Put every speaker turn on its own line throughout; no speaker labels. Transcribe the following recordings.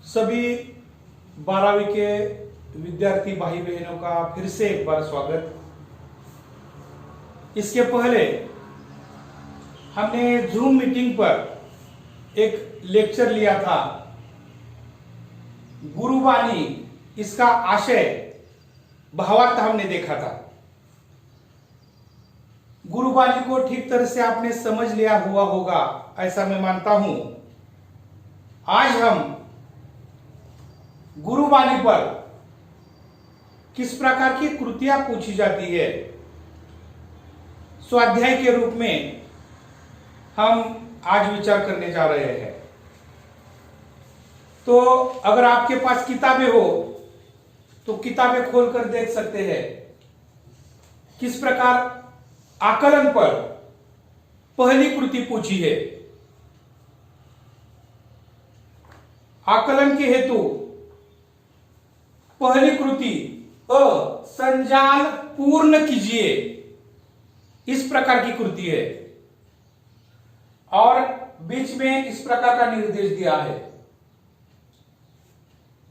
सभी 12वीं के विद्यार्थी भाई बहनों का फिर से एक बार स्वागत। इसके पहले हमने जूम मीटिंग पर एक लेक्चर लिया था, गुरुवाणी, इसका आशय भावार्थ हमने देखा था। गुरुवाणी को ठीक तरह से आपने समझ लिया हुआ होगा ऐसा मैं मानता हूं। आज हम गुरुवाणी पर किस प्रकार की कृतियां पूछी जाती है, स्वाध्याय के रूप में हम आज विचार करने जा रहे हैं। तो अगर आपके पास किताबें हो तो किताबें खोलकर देख सकते हैं किस प्रकार आकलन पर पहली कृति पूछी है। आकलन के हेतु पहली कृति संजाल पूर्ण कीजिए, इस प्रकार की कृति है और बीच में इस प्रकार का निर्देश दिया है।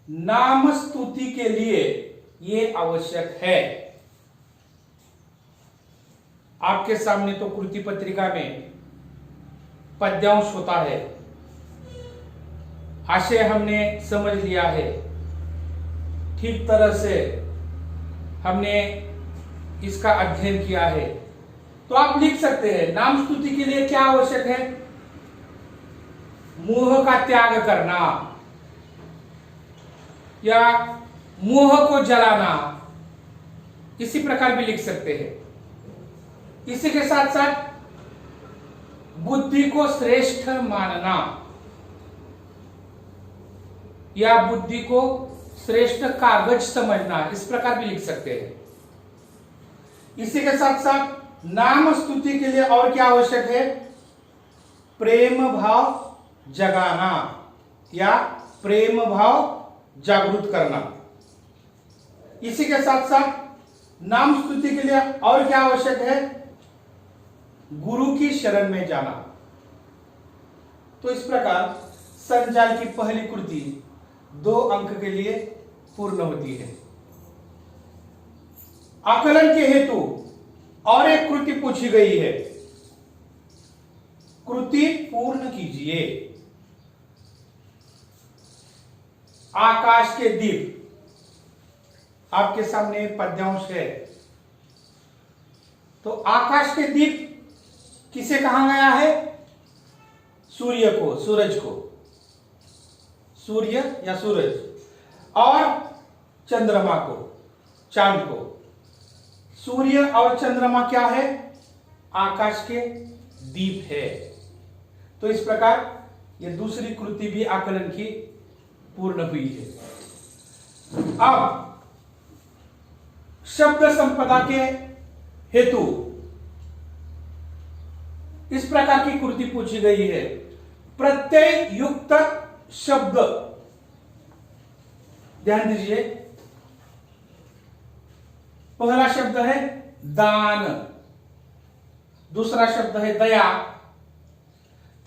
नाम स्तुति के लिए यह आवश्यक है। आपके सामने तो कृति पत्रिका में पद्यांश होता है, आशय हमने समझ लिया है, ठीक तरह से हमने इसका अध्ययन किया है। तो आप लिख सकते हैं नाम स्तुति के लिए क्या आवश्यक है। मोह का त्याग करना या मोह को जलाना, इसी प्रकार भी लिख सकते हैं। इसी के साथ साथ बुद्धि को श्रेष्ठ मानना या बुद्धि को श्रेष्ठ कागज समझना, इस प्रकार भी लिख सकते हैं। इसी के साथ साथ नाम स्तुति के लिए और क्या आवश्यक है। प्रेम भाव जगाना या प्रेम भाव जागृत करना। इसी के साथ साथ नाम स्तुति के लिए और क्या आवश्यक है। गुरु की शरण में जाना। तो इस प्रकार संजाल की पहली कृति 2 अंक के लिए पूर्ण होती है। आकलन के हेतु और एक कृति पूछी गई है, कृति पूर्ण कीजिए। आकाश के दीप, आपके सामने पद्यांश है। तो आकाश के दीप किसे कहा गया है। सूर्य को, सूरज को, सूर्य या सूरज, और चंद्रमा को, चांद को। सूर्य और चंद्रमा क्या है। आकाश के दीप है। तो इस प्रकार ये दूसरी कृति भी आकलन की पूर्ण हुई है। अब शब्द संपदा के हेतु इस प्रकार की कृति पूछी गई है। प्रत्यय युक्त शब्द, ध्यान दीजिए। पहला शब्द है दान, दूसरा शब्द है दया,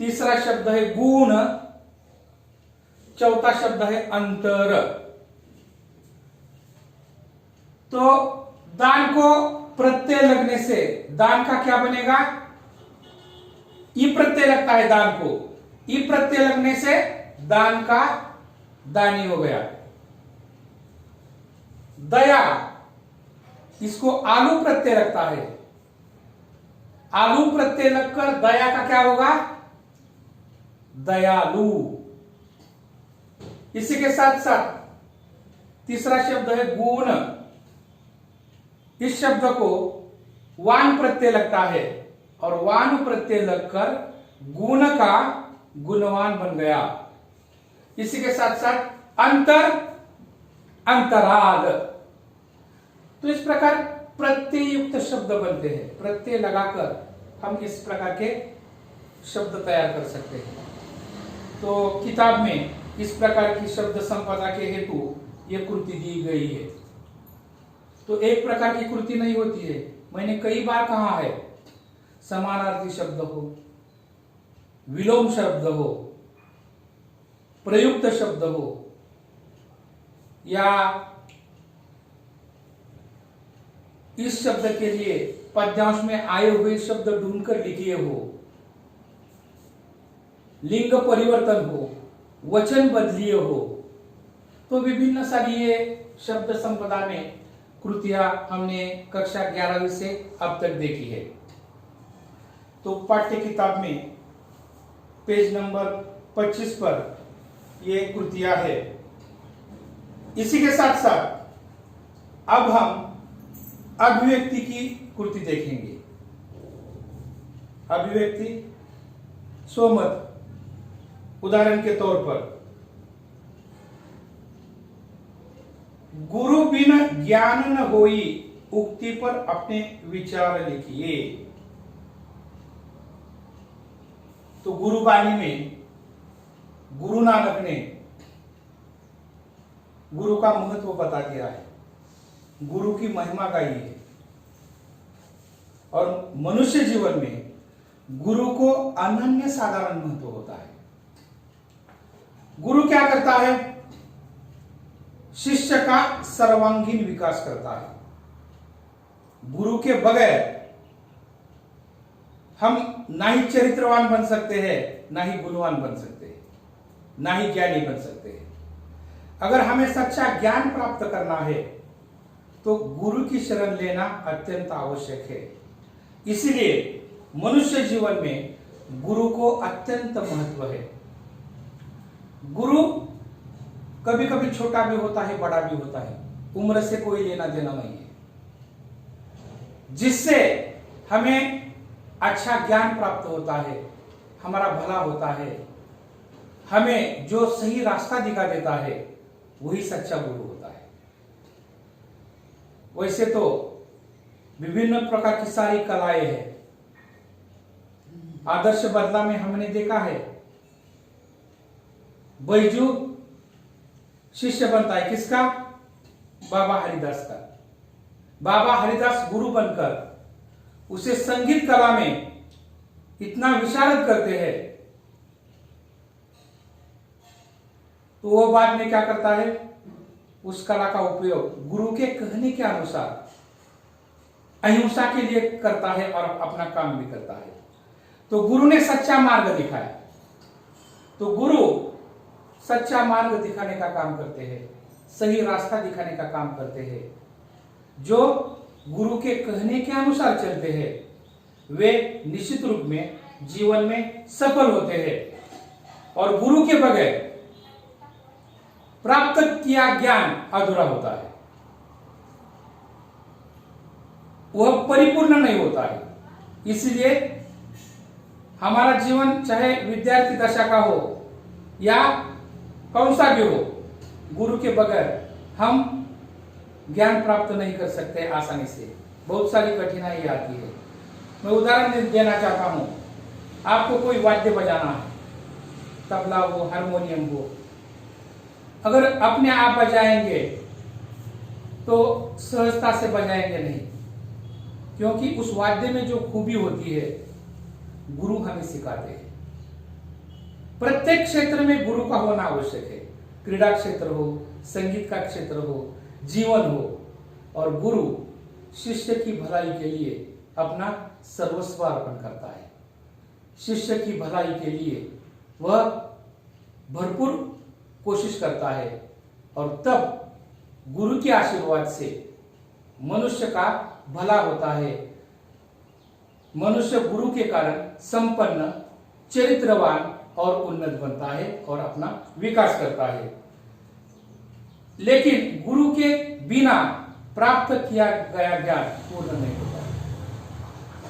तीसरा शब्द है गुण, चौथा शब्द है अंतर। तो दान को प्रत्यय लगने से दान का क्या बनेगा। ई प्रत्यय लगता है दान को, ई प्रत्यय लगने से दान का दानी हो गया। दया, इसको आलू प्रत्यय लगता है, आलू प्रत्यय लगकर दया का क्या होगा। दयालु। इसी के साथ साथ तीसरा शब्द है गुण। इस शब्द को वान प्रत्यय लगता है और वान प्रत्यय लगकर गुण का गुणवान बन गया। इसी के साथ साथ अंतर, अंतराल। तो इस प्रकार प्रत्यय युक्त शब्द बनते हैं। प्रत्यय लगाकर हम इस प्रकार के शब्द तैयार कर सकते हैं। तो किताब में इस प्रकार की शब्द संपदा के हेतु यह कृति दी गई है। तो एक प्रकार की कृति नहीं होती है, मैंने कई बार कहा है। समानार्थी शब्द हो, विलोम शब्द हो, प्रयुक्त शब्द हो, या इस शब्द के लिए पद्यांश में आए हुए शब्द ढूंढकर लिखिए हो, लिंग परिवर्तन हो, वचन बदलिए हो, तो विभिन्न सारी ये शब्द संपदा में कृतियां हमने कक्षा 11वीं से अब तक देखी है। तो पाठ्य किताब में पेज नंबर 25 पर ये कृतियां है। इसी के साथ साथ अब हम अभिव्यक्ति की कृति देखेंगे। अभिव्यक्ति स्वमत, उदाहरण के तौर पर गुरु बिन ज्ञान न होई, उक्ति पर अपने विचार लिखिए। तो गुरुबानी में गुरु नानक ने गुरु का महत्व बता दिया है, गुरु की महिमा गाई है, और मनुष्य जीवन में गुरु को अनन्य साधारण महत्व होता है। गुरु क्या करता है? शिष्य का सर्वांगीण विकास करता है। गुरु के बगैर हम ना ही चरित्रवान बन सकते हैं, ना ही गुणवान बन सकते हैं, ना ही ज्ञानी बन सकते हैं। अगर हमें सच्चा ज्ञान प्राप्त करना है तो गुरु की शरण लेना अत्यंत आवश्यक है। इसलिए मनुष्य जीवन में गुरु को अत्यंत महत्व है। गुरु कभी कभी छोटा भी होता है, बड़ा भी होता है, उम्र से कोई लेना देना नहीं है। जिससे हमें अच्छा ज्ञान प्राप्त होता है, हमारा भला होता है, हमें जो सही रास्ता दिखा देता है, वही सच्चा गुरु होता है। वैसे तो विभिन्न प्रकार की सारी कलाएं हैं। आदर्श बदला में हमने देखा है बैजू शिष्य बनता है किसका? बाबा हरिदास का। बाबा हरिदास गुरु बनकर उसे संगीत कला में इतना विशारद करते हैं, तो वो बाद में क्या करता है? उस कला का उपयोग गुरु के कहने के अनुसार अहिंसा के लिए करता है और अपना काम भी करता है। तो गुरु ने सच्चा मार्ग दिखाया। तो गुरु सच्चा मार्ग दिखाने का काम करते हैं, सही रास्ता दिखाने का काम करते हैं। जो गुरु के कहने के अनुसार चलते हैं वे निश्चित रूप में जीवन में सफल होते हैं, और गुरु के बगैर प्राप्त किया ज्ञान अधूरा होता है, वह परिपूर्ण नहीं होता है। इसलिए हमारा जीवन चाहे विद्यार्थी दशा का हो या कौन सा भी हो, गुरु के बगैर हम ज्ञान प्राप्त नहीं कर सकते आसानी से। बहुत सारी कठिनाई आती है। मैं उदाहरण देना चाहता हूं। आपको कोई वाद्य बजाना है, तबला हो, हारमोनियम हो, अगर अपने आप बजाएंगे तो सहजता से बजाएंगे नहीं, क्योंकि उस वाद्य में जो खूबी होती है गुरु हमें सिखाते हैं। प्रत्येक क्षेत्र में गुरु का होना आवश्यक है। क्रीड़ा क्षेत्र हो, संगीत का क्षेत्र हो, जीवन हो, और गुरु शिष्य की भलाई के लिए अपना सर्वस्व अर्पण करता है। शिष्य की भलाई के लिए वह भरपूर कोशिश करता है, और तब गुरु के आशीर्वाद से मनुष्य का भला होता है। मनुष्य गुरु के कारण संपन्न, चरित्रवान और उन्नत बनता है और अपना विकास करता है। लेकिन गुरु के बिना प्राप्त किया गया ज्ञान पूर्ण नहीं होता,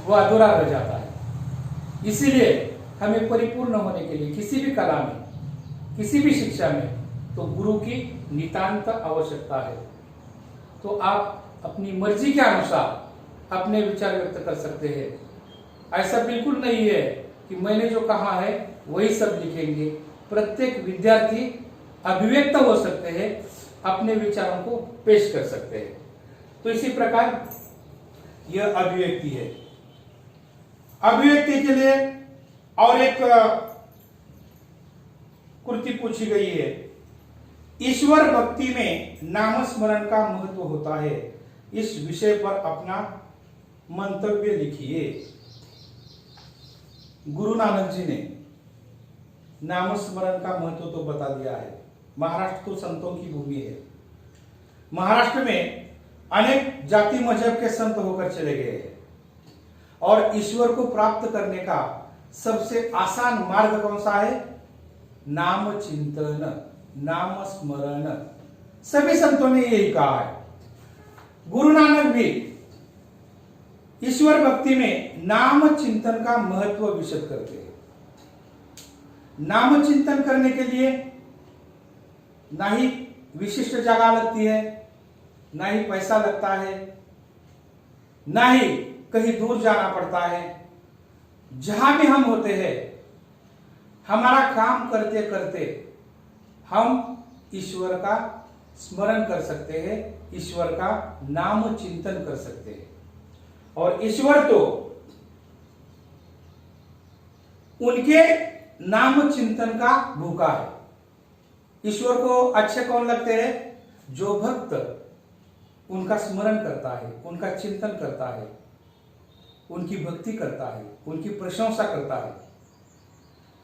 वह अधूरा रह जाता है। इसीलिए हमें परिपूर्ण होने के लिए किसी भी कला में, किसी भी शिक्षा में, तो गुरु की नितांत आवश्यकता है। तो आप अपनी मर्जी के अनुसार अपने विचार व्यक्त कर सकते हैं। ऐसा बिल्कुल नहीं है कि मैंने जो कहा है वही सब लिखेंगे। प्रत्येक विद्यार्थी अभिव्यक्त हो सकते हैं, अपने विचारों को पेश कर सकते हैं। तो इसी प्रकार यह अभिव्यक्ति है। अभिव्यक्ति के लिए और एक कृति पूछी गई है ईश्वर भक्ति में नाम स्मरण का महत्व होता है, इस विषय पर अपना मंतव्य लिखिए। गुरु नानक जी ने नाम स्मरण का महत्व तो बता दिया है। महाराष्ट्र तो संतों की भूमि है। महाराष्ट्र में अनेक जाति मजहब के संत होकर चले गए हैं और ईश्वर को प्राप्त करने का सबसे आसान मार्ग कौन सा है? नाम चिंतन, नाम स्मरण। सभी संतों ने यही कहा है। गुरु नानक भी ईश्वर भक्ति में नाम चिंतन का महत्व विशद करते हैं। नाम चिंतन करने के लिए ना ही विशिष्ट जगह लगती है, ना ही पैसा लगता है, ना ही कहीं दूर जाना पड़ता है। जहां भी हम होते हैं, हमारा काम करते करते हम ईश्वर का स्मरण कर सकते हैं, ईश्वर का नाम चिंतन कर सकते हैं। और ईश्वर तो उनके नाम चिंतन का भूखा है। ईश्वर को अच्छे कौन लगते हैं? जो भक्त उनका स्मरण करता है, उनका चिंतन करता है, उनकी भक्ति करता है, उनकी प्रशंसा करता है।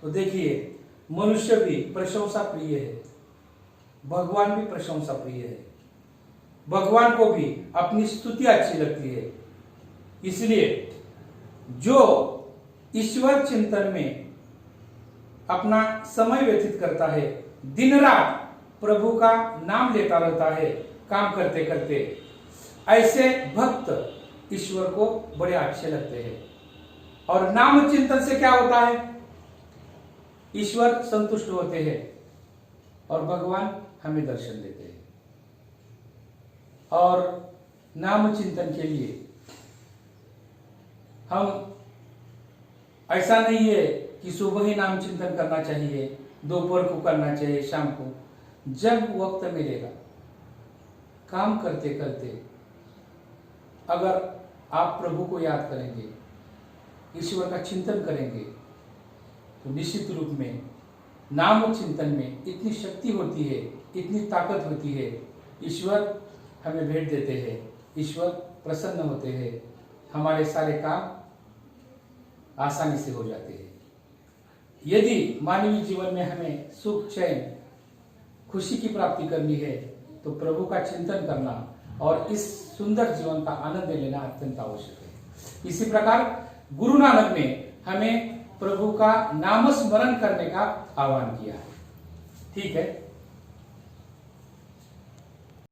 तो देखिए, मनुष्य भी प्रशंसा प्रिय है, भगवान भी प्रशंसा प्रिय है। भगवान को भी अपनी स्तुति अच्छी लगती है। इसलिए जो ईश्वर चिंतन में अपना समय व्यतीत करता है, दिन रात प्रभु का नाम लेता रहता है काम करते करते, ऐसे भक्त ईश्वर को बड़े अच्छे लगते हैं। और नाम चिंतन से क्या होता है? ईश्वर संतुष्ट होते हैं और भगवान हमें दर्शन देते हैं। और नाम चिंतन के लिए हम, ऐसा नहीं है कि सुबह ही नाम चिंतन करना चाहिए, दोपहर को करना चाहिए, शाम को, जब वक्त मिलेगा काम करते करते अगर आप प्रभु को याद करेंगे, ईश्वर का चिंतन करेंगे, तो निश्चित रूप में नाम चिंतन में इतनी शक्ति होती है, इतनी ताकत होती है। ईश्वर हमें भेंट देते हैं, ईश्वर प्रसन्न होते हैं, हमारे सारे काम आसानी से हो जाते हैं। यदि मानवीय जीवन में हमें सुख, चैन, खुशी की प्राप्ति करनी है तो प्रभु का चिंतन करना और इस सुंदर जीवन का आनंद लेना अत्यंत आवश्यक है। इसी प्रकार गुरु नानक ने हमें प्रभु का नाम स्मरण करने का आह्वान किया है। ठीक है।